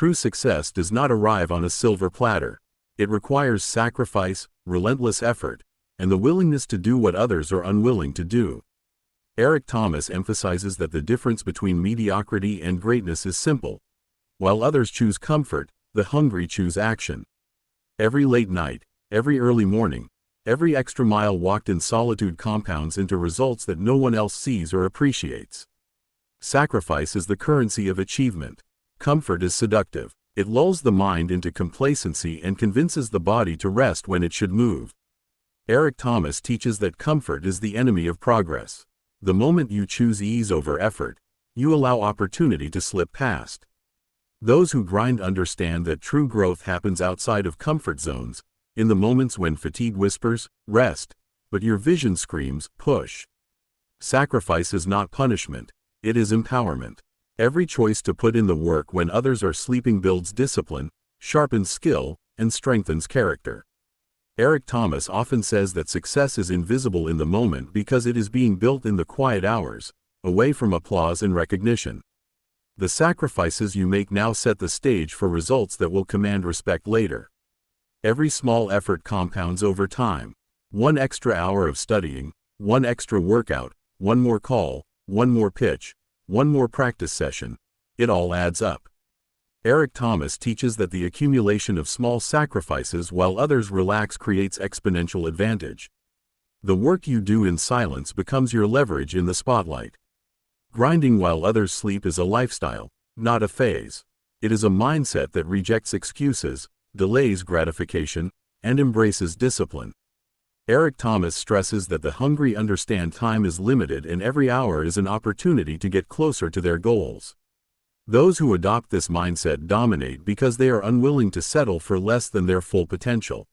true success does not arrive on a silver platter. It requires sacrifice, relentless effort, and the willingness to do what others are unwilling to do. Eric Thomas emphasizes that the difference between mediocrity and greatness is simple. While others choose comfort, the hungry choose action. Every late night, every early morning, every extra mile walked in solitude compounds into results that no one else sees or appreciates. Sacrifice is the currency of achievement. Comfort is seductive. It lulls the mind into complacency and convinces the body to rest when it should move. Eric Thomas teaches that comfort is the enemy of progress. The moment you choose ease over effort, you allow opportunity to slip past. Those who grind understand that true growth happens outside of comfort zones, in the moments when fatigue whispers, rest, but your vision screams, push. Sacrifice is not punishment, it is empowerment. Every choice to put in the work when others are sleeping builds discipline, sharpens skill, and strengthens character. Eric Thomas often says that success is invisible in the moment because it is being built in the quiet hours, away from applause and recognition. The sacrifices you make now set the stage for results that will command respect later. Every small effort compounds over time. One extra hour of studying, one extra workout, one more call, one more pitch, one more practice session, it all adds up. Eric Thomas teaches that the accumulation of small sacrifices while others relax creates exponential advantage. The work you do in silence becomes your leverage in the spotlight. Grinding while others sleep is a lifestyle, not a phase. It is a mindset that rejects excuses, delays gratification, and embraces discipline. Eric Thomas stresses that the hungry understand time is limited and every hour is an opportunity to get closer to their goals. Those who adopt this mindset dominate because they are unwilling to settle for less than their full potential.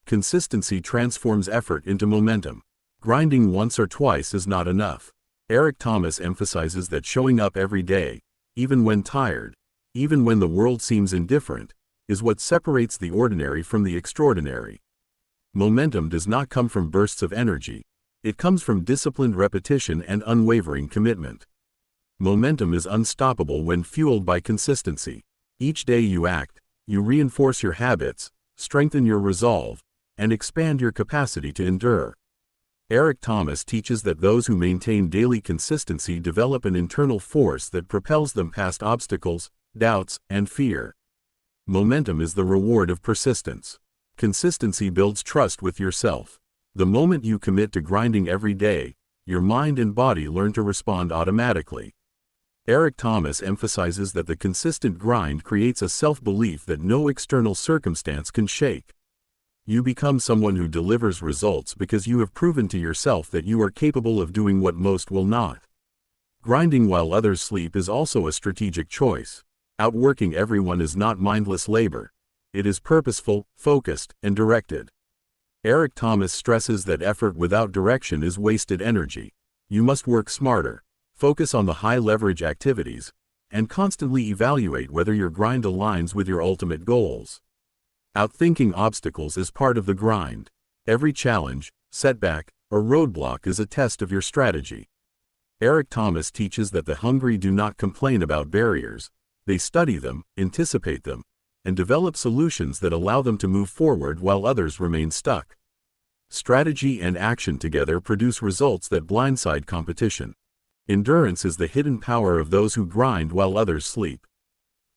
Consistency transforms effort into momentum. Grinding once or twice is not enough. Eric Thomas emphasizes that showing up every day, even when tired, even when the world seems indifferent, is what separates the ordinary from the extraordinary. Momentum does not come from bursts of energy. It comes from disciplined repetition and unwavering commitment. Momentum is unstoppable when fueled by consistency. Each day you act, you reinforce your habits, strengthen your resolve, and expand your capacity to endure. Eric Thomas teaches that those who maintain daily consistency develop an internal force that propels them past obstacles, doubts, and fear. Momentum is the reward of persistence. Consistency builds trust with yourself. The moment you commit to grinding every day, your mind and body learn to respond automatically. Eric Thomas emphasizes that the consistent grind creates a self-belief that no external circumstance can shake. You become someone who delivers results because you have proven to yourself that you are capable of doing what most will not. Grinding while others sleep is also a strategic choice. Outworking everyone is not mindless labor. It is purposeful, focused, and directed. Eric Thomas stresses that effort without direction is wasted energy. You must work smarter, focus on the high-leverage activities, and constantly evaluate whether your grind aligns with your ultimate goals. Outthinking obstacles is part of the grind. Every challenge, setback, or roadblock is a test of your strategy. Eric Thomas teaches that the hungry do not complain about barriers. They study them, anticipate them, and develop solutions that allow them to move forward while others remain stuck. Strategy and action together produce results that blindside competition. Endurance is the hidden power of those who grind while others sleep.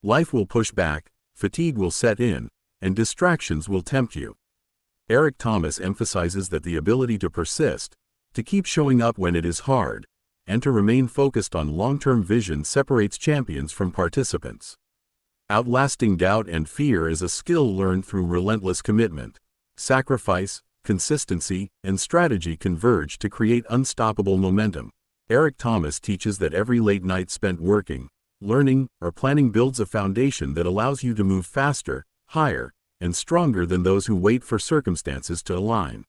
Life will push back, fatigue will set in, and distractions will tempt you. Eric Thomas emphasizes that the ability to persist, to keep showing up when it is hard, and to remain focused on long-term vision separates champions from participants. Outlasting doubt and fear is a skill learned through relentless commitment. Sacrifice, consistency, and strategy converge to create unstoppable momentum. Eric Thomas teaches that every late night spent working, learning, or planning builds a foundation that allows you to move faster, higher, and stronger than those who wait for circumstances to align.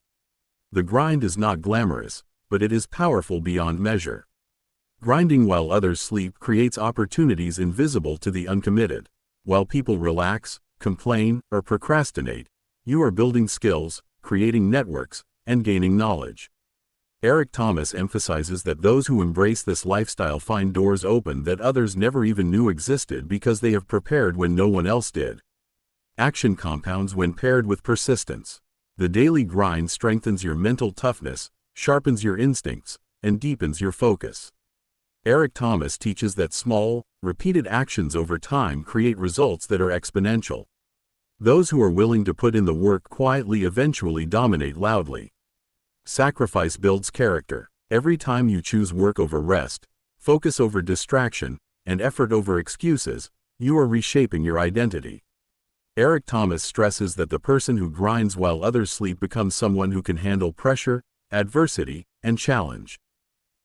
The grind is not glamorous, but it is powerful beyond measure. Grinding while others sleep creates opportunities invisible to the uncommitted. While people relax, complain, or procrastinate, you are building skills, creating networks, and gaining knowledge. Eric Thomas emphasizes that those who embrace this lifestyle find doors open that others never even knew existed because they have prepared when no one else did. Action compounds when paired with persistence. The daily grind strengthens your mental toughness, sharpens your instincts, and deepens your focus. Eric Thomas teaches that small, repeated actions over time create results that are exponential. Those who are willing to put in the work quietly eventually dominate loudly. Sacrifice builds character. Every time you choose work over rest, focus over distraction, and effort over excuses, you are reshaping your identity. Eric Thomas stresses that the person who grinds while others sleep becomes someone who can handle pressure, adversity, and challenge.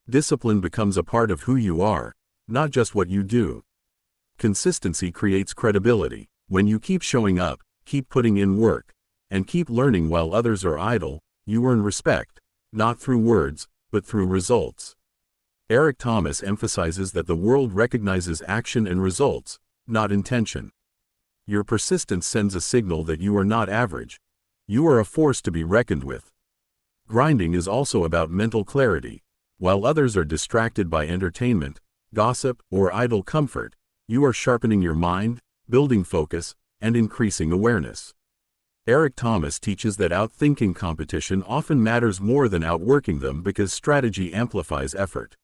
Discipline becomes a part of who you are, not just what you do. Consistency creates credibility. When you keep showing up, keep putting in work, and keep learning while others are idle, you earn respect, not through words, but through results. Eric Thomas emphasizes that the world recognizes action and results, not intention. Your persistence sends a signal that you are not average. You are a force to be reckoned with. Grinding is also about mental clarity. While others are distracted by entertainment, gossip, or idle comfort, you are sharpening your mind, building focus, and increasing awareness. Eric Thomas teaches that outthinking competition often matters more than outworking them because strategy amplifies effort.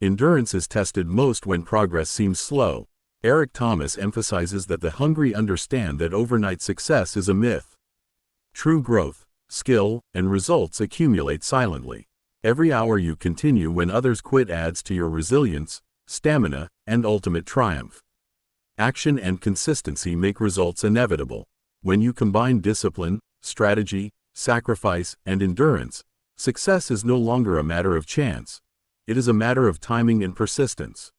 Endurance is tested most when progress seems slow. Eric Thomas emphasizes that the hungry understand that overnight success is a myth. True growth, skill, and results accumulate silently. Every hour you continue when others quit adds to your resilience, stamina, and ultimate triumph. Action and consistency make results inevitable. When you combine discipline, strategy, sacrifice, and endurance, success is no longer a matter of chance. It is a matter of timing and persistence.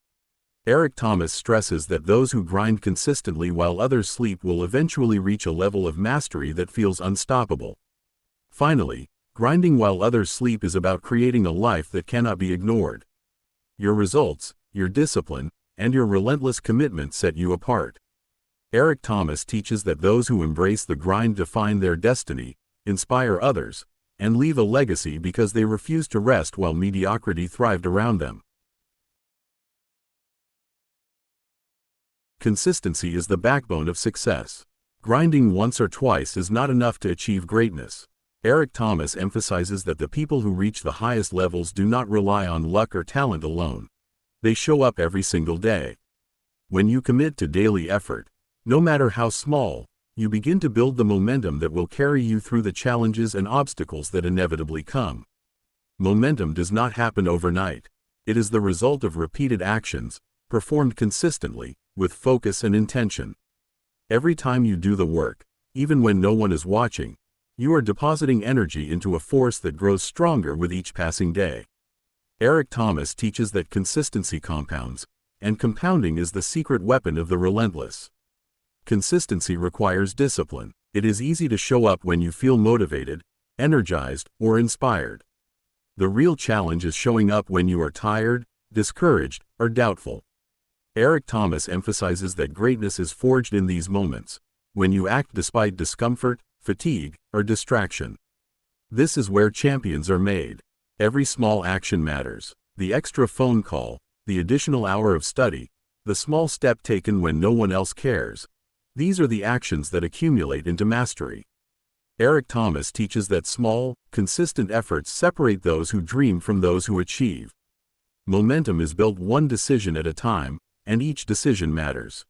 Eric Thomas stresses that those who grind consistently while others sleep will eventually reach a level of mastery that feels unstoppable. Finally, grinding while others sleep is about creating a life that cannot be ignored. Your results, your discipline, and your relentless commitment set you apart. Eric Thomas teaches that those who embrace the grind define their destiny, inspire others, and leave a legacy because they refuse to rest while mediocrity thrived around them. Consistency is the backbone of success. Grinding once or twice is not enough to achieve greatness. Eric Thomas emphasizes that the people who reach the highest levels do not rely on luck or talent alone. They show up every single day. When you commit to daily effort, no matter how small, you begin to build the momentum that will carry you through the challenges and obstacles that inevitably come. Momentum does not happen overnight. It is the result of repeated actions, performed consistently, with focus and intention. Every time you do the work, even when no one is watching, you are depositing energy into a force that grows stronger with each passing day. Eric Thomas teaches that consistency compounds, and compounding is the secret weapon of the relentless. Consistency requires discipline. It is easy to show up when you feel motivated, energized, or inspired. The real challenge is showing up when you are tired, discouraged, or doubtful. Eric Thomas emphasizes that greatness is forged in these moments, when you act despite discomfort, fatigue, or distraction. This is where champions are made. Every small action matters. The extra phone call, the additional hour of study, the small step taken when no one else cares. These are the actions that accumulate into mastery. Eric Thomas teaches that small, consistent efforts separate those who dream from those who achieve. Momentum is built one decision at a time, and each decision matters.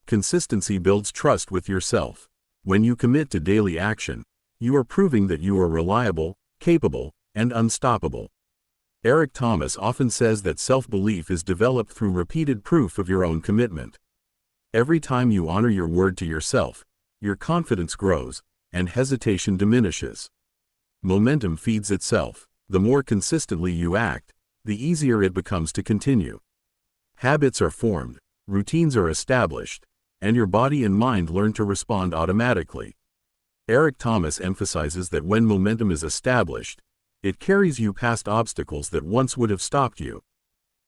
Consistency builds trust with yourself. When you commit to daily action, you are proving that you are reliable, capable, and unstoppable. Eric Thomas often says that self-belief is developed through repeated proof of your own commitment. Every time you honor your word to yourself, your confidence grows, and hesitation diminishes. Momentum feeds itself. The more consistently you act, the easier it becomes to continue. Habits are formed, routines are established, and your body and mind learn to respond automatically. Eric Thomas emphasizes that when momentum is established, it carries you past obstacles that once would have stopped you.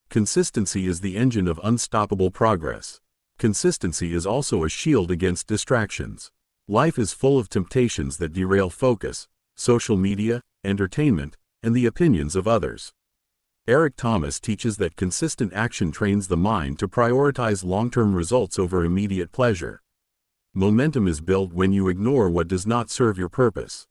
Consistency is the engine of unstoppable progress. Consistency is also a shield against distractions. Life is full of temptations that derail focus: social media, entertainment, and the opinions of others. Eric Thomas teaches that consistent action trains the mind to prioritize long-term results over immediate pleasure. Momentum is built when you ignore what does not serve your purpose.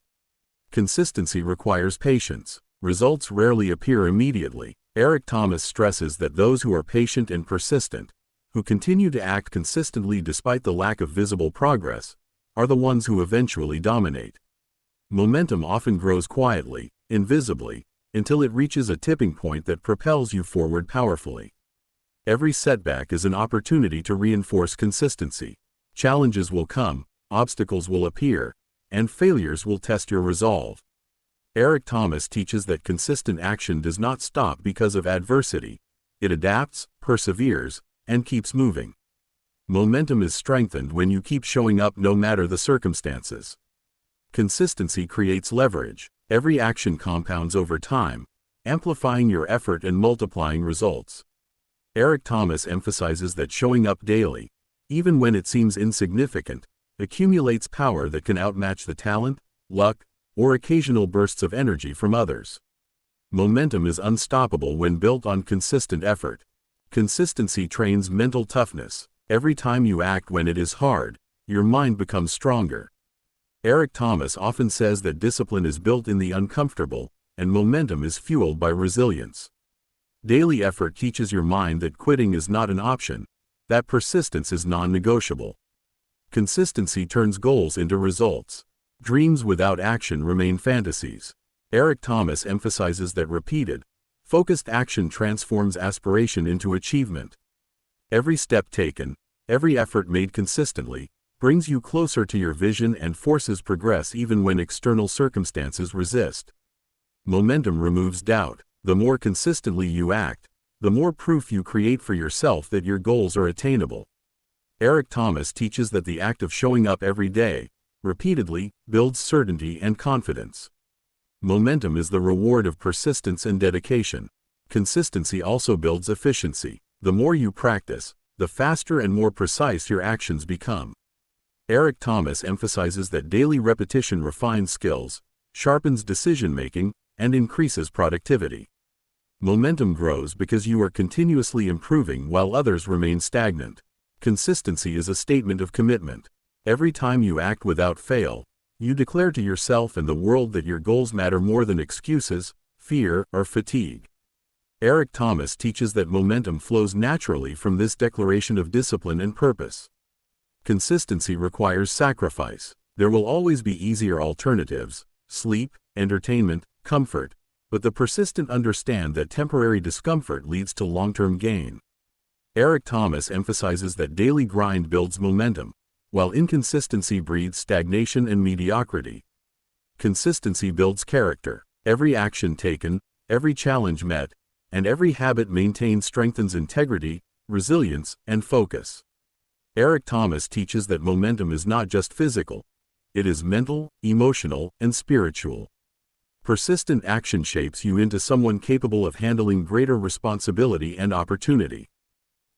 Consistency requires patience. Results rarely appear immediately. Eric Thomas stresses that those who are patient and persistent, who continue to act consistently despite the lack of visible progress, are the ones who eventually dominate. Momentum often grows quietly, invisibly, until it reaches a tipping point that propels you forward powerfully. Every setback is an opportunity to reinforce consistency. Challenges will come, obstacles will appear, and failures will test your resolve. Eric Thomas teaches that consistent action does not stop because of adversity. It adapts, perseveres, and keeps moving. Momentum is strengthened when you keep showing up no matter the circumstances. Consistency creates leverage. Every action compounds over time, amplifying your effort and multiplying results. Eric Thomas emphasizes that showing up daily, even when it seems insignificant, accumulates power that can outmatch the talent, luck, or occasional bursts of energy from others. Momentum is unstoppable when built on consistent effort. Consistency trains mental toughness. Every time you act when it is hard, your mind becomes stronger. Eric Thomas often says that discipline is built in the uncomfortable, and momentum is fueled by resilience. Daily effort teaches your mind that quitting is not an option, that persistence is non-negotiable. Consistency turns goals into results. Dreams without action remain fantasies. Eric Thomas emphasizes that repeated, focused action transforms aspiration into achievement. Every step taken, every effort made consistently, brings you closer to your vision and forces progress even when external circumstances resist. Momentum removes doubt. The more consistently you act, the more proof you create for yourself that your goals are attainable. Eric Thomas teaches that the act of showing up every day, repeatedly, builds certainty and confidence. Momentum is the reward of persistence and dedication. Consistency also builds efficiency. The more you practice, the faster and more precise your actions become. Eric Thomas emphasizes that daily repetition refines skills, sharpens decision-making, and increases productivity. Momentum grows because you are continuously improving while others remain stagnant. Consistency is a statement of commitment. Every time you act without fail, you declare to yourself and the world that your goals matter more than excuses, fear, or fatigue. Eric Thomas teaches that momentum flows naturally from this declaration of discipline and purpose. Consistency requires sacrifice. There will always be easier alternatives: sleep, entertainment, comfort, but the persistent understand that temporary discomfort leads to long-term gain. Eric Thomas emphasizes that daily grind builds momentum, while inconsistency breeds stagnation and mediocrity. Consistency builds character. Every action taken, every challenge met, and every habit maintained strengthens integrity, resilience, and focus. Eric Thomas teaches that momentum is not just physical. It is mental, emotional, and spiritual. Persistent action shapes you into someone capable of handling greater responsibility and opportunity.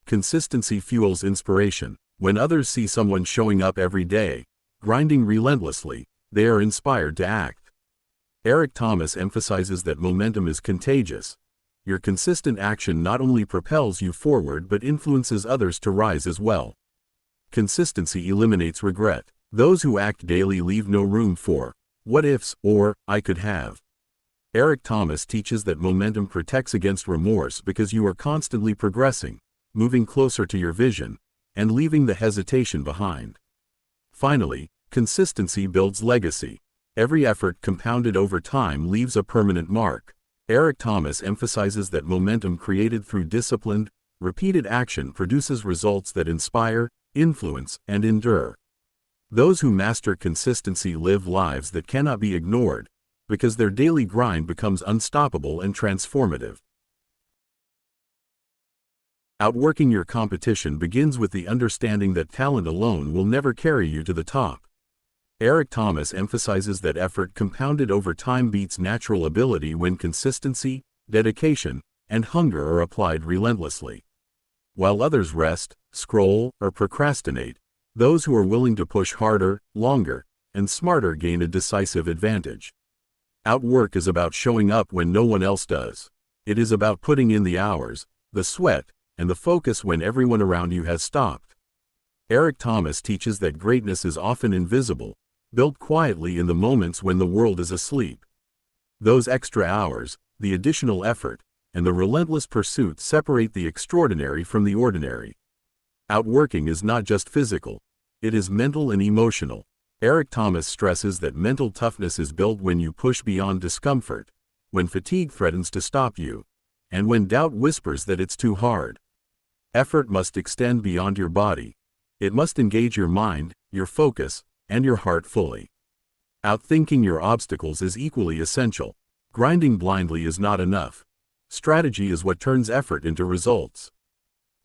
Consistency fuels inspiration. When others see someone showing up every day, grinding relentlessly, they are inspired to act. Eric Thomas emphasizes that momentum is contagious. Your consistent action not only propels you forward but influences others to rise as well. Consistency eliminates regret. Those who act daily leave no room for what ifs or I could have. Eric Thomas teaches that momentum protects against remorse because you are constantly progressing, moving closer to your vision, and leaving the hesitation behind. Finally, consistency builds legacy. Every effort compounded over time leaves a permanent mark. Eric Thomas emphasizes that momentum created through disciplined, repeated action produces results that inspire, influence, and endure. Those who master consistency live lives that cannot be ignored, because their daily grind becomes unstoppable and transformative. Outworking your competition begins with the understanding that talent alone will never carry you to the top. Eric Thomas emphasizes that effort compounded over time beats natural ability when consistency, dedication, and hunger are applied relentlessly. While others rest, scroll, or procrastinate, those who are willing to push harder, longer, and smarter gain a decisive advantage. Outwork is about showing up when no one else does. It is about putting in the hours, the sweat, and the focus when everyone around you has stopped. Eric Thomas teaches that greatness is often invisible, built quietly in the moments when the world is asleep. Those extra hours, the additional effort, and the relentless pursuit separate the extraordinary from the ordinary. Outworking is not just physical, it is mental and emotional. Eric Thomas stresses that mental toughness is built when you push beyond discomfort, when fatigue threatens to stop you, and when doubt whispers that it's too hard. Effort must extend beyond your body. It must engage your mind, your focus, and your heart fully. Outthinking your obstacles is equally essential. Grinding blindly is not enough. Strategy is what turns effort into results.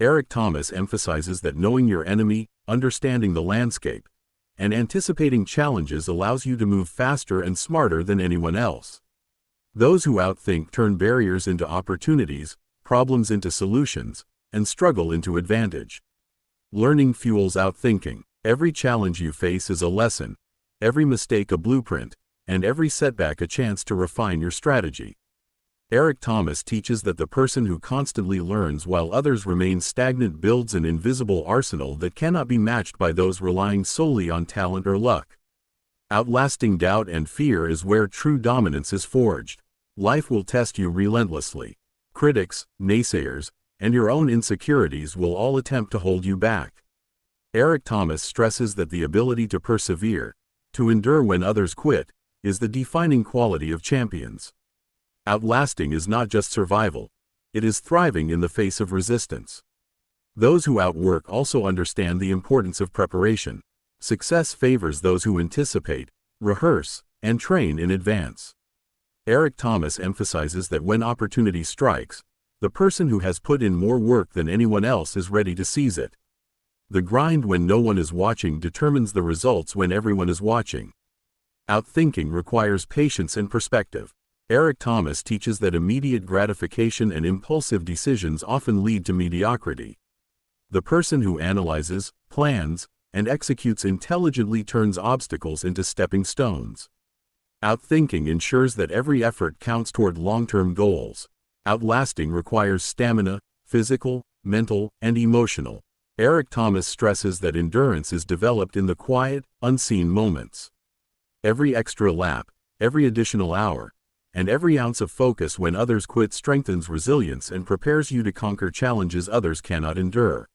Eric Thomas emphasizes that knowing your enemy, understanding the landscape, and anticipating challenges allows you to move faster and smarter than anyone else. Those who outthink turn barriers into opportunities, problems into solutions, and struggle into advantage. Learning fuels outthinking. Every challenge you face is a lesson, every mistake a blueprint, and every setback a chance to refine your strategy. Eric Thomas teaches that the person who constantly learns while others remain stagnant builds an invisible arsenal that cannot be matched by those relying solely on talent or luck. Outlasting doubt and fear is where true dominance is forged. Life will test you relentlessly. Critics, naysayers, and your own insecurities will all attempt to hold you back. Eric Thomas stresses that the ability to persevere, to endure when others quit, is the defining quality of champions. Outlasting is not just survival, it is thriving in the face of resistance. Those who outwork also understand the importance of preparation. Success favors those who anticipate, rehearse, and train in advance. Eric Thomas emphasizes that when opportunity strikes, the person who has put in more work than anyone else is ready to seize it. The grind when no one is watching determines the results when everyone is watching. Outthinking requires patience and perspective. Eric Thomas teaches that immediate gratification and impulsive decisions often lead to mediocrity. The person who analyzes, plans, and executes intelligently turns obstacles into stepping stones. Outthinking ensures that every effort counts toward long-term goals. Outlasting requires stamina, physical, mental, and emotional. Eric Thomas stresses that endurance is developed in the quiet, unseen moments. Every extra lap, every additional hour, and every ounce of focus when others quit strengthens resilience and prepares you to conquer challenges others cannot endure.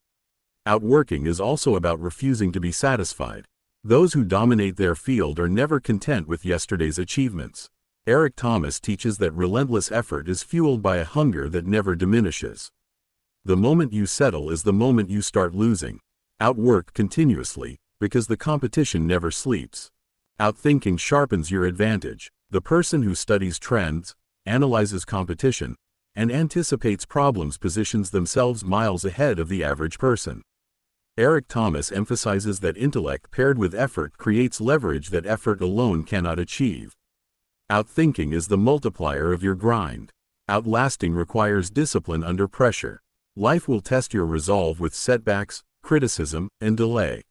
Outworking is also about refusing to be satisfied. Those who dominate their field are never content with yesterday's achievements. Eric Thomas teaches that relentless effort is fueled by a hunger that never diminishes. The moment you settle is the moment you start losing. Outwork continuously, because the competition never sleeps. Outthinking sharpens your advantage. The person who studies trends, analyzes competition, and anticipates problems positions themselves miles ahead of the average person. Eric Thomas emphasizes that intellect paired with effort creates leverage that effort alone cannot achieve. Outthinking is the multiplier of your grind. Outlasting requires discipline under pressure. Life will test your resolve with setbacks, criticism, and delay.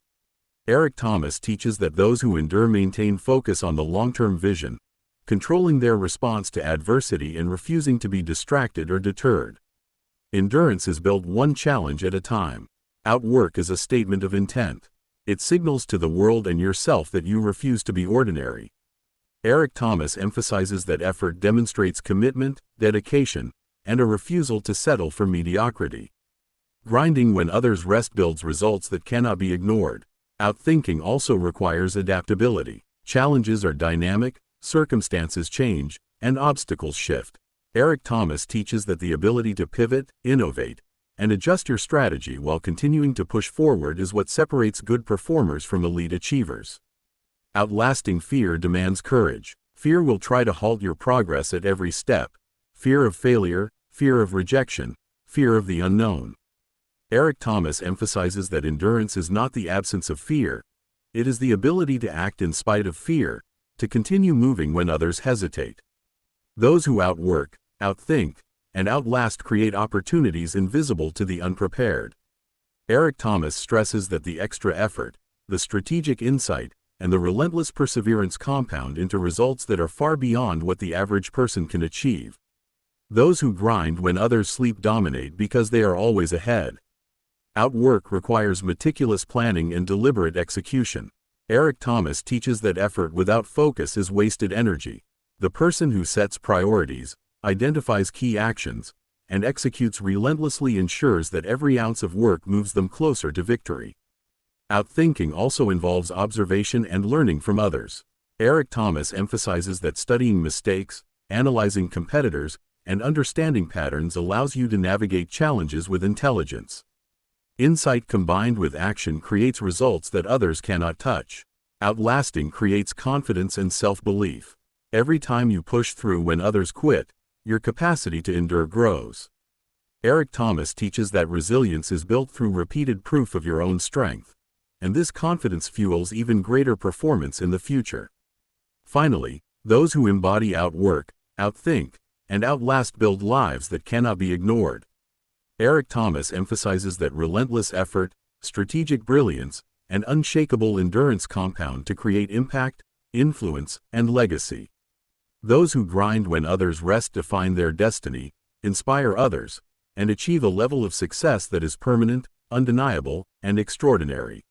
Eric Thomas teaches that those who endure maintain focus on the long-term vision, controlling their response to adversity and refusing to be distracted or deterred. Endurance is built one challenge at a time. Outwork is a statement of intent. It signals to the world and yourself that you refuse to be ordinary. Eric Thomas emphasizes that effort demonstrates commitment, dedication, and a refusal to settle for mediocrity. Grinding when others rest builds results that cannot be ignored. Outthinking also requires adaptability. Challenges are dynamic, circumstances change, and obstacles shift. Eric Thomas teaches that the ability to pivot, innovate, and adjust your strategy while continuing to push forward is what separates good performers from elite achievers. Outlasting fear demands courage. Fear will try to halt your progress at every step. Fear of failure, fear of rejection, fear of the unknown. Eric Thomas emphasizes that endurance is not the absence of fear, it is the ability to act in spite of fear, to continue moving when others hesitate. Those who outwork, outthink, and outlast create opportunities invisible to the unprepared. Eric Thomas stresses that the extra effort, the strategic insight, and the relentless perseverance compound into results that are far beyond what the average person can achieve. Those who grind when others sleep dominate because they are always ahead. Outwork requires meticulous planning and deliberate execution. Eric Thomas teaches that effort without focus is wasted energy. The person who sets priorities, identifies key actions, and executes relentlessly ensures that every ounce of work moves them closer to victory. Outthinking also involves observation and learning from others. Eric Thomas emphasizes that studying mistakes, analyzing competitors, and understanding patterns allows you to navigate challenges with intelligence. Insight combined with action creates results that others cannot touch. Outlasting creates confidence and self-belief. Every time you push through when others quit, your capacity to endure grows. Eric Thomas teaches that resilience is built through repeated proof of your own strength, and this confidence fuels even greater performance in the future. Finally, those who embody outwork, outthink, and outlast build lives that cannot be ignored. Eric Thomas emphasizes that relentless effort, strategic brilliance, and unshakable endurance compound to create impact, influence, and legacy. Those who grind when others rest define their destiny, inspire others, and achieve a level of success that is permanent, undeniable, and extraordinary.